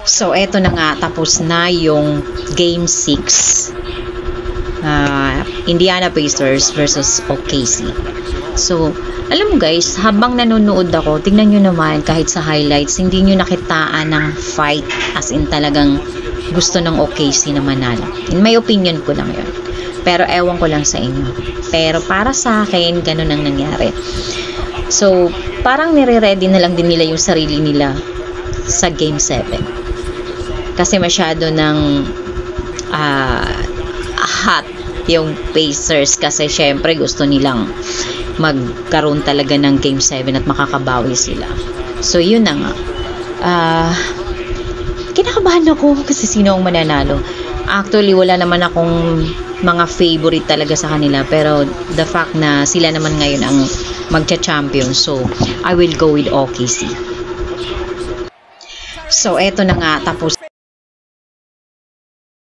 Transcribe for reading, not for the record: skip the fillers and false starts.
So, eto na nga, tapos na yung Game 6. Indiana Pacers versus OKC. So, alam mo guys, habang nanonood ako, tingnan nyo naman, kahit sa highlights, hindi nyo nakitaan ng fight. As in talagang gusto ng OKC na manalo. In my opinion ko lang yun. Pero ewan ko lang sa inyo. Pero para sa akin, ganun ang nangyari. So, parang nire-ready na lang din nila yung sarili nila sa Game 7. Kasi masyado ng hot yung Pacers. Kasi syempre gusto nilang magkaroon talaga ng Game 7 at makakabawi sila. So, yun na nga. Kinakabahan ako kasi sino ang mananalo. Actually, wala naman akong mga favorite talaga sa kanila, pero the fact na sila naman ngayon ang magcha-champion, so I will go with OKC. So eto na nga, tapos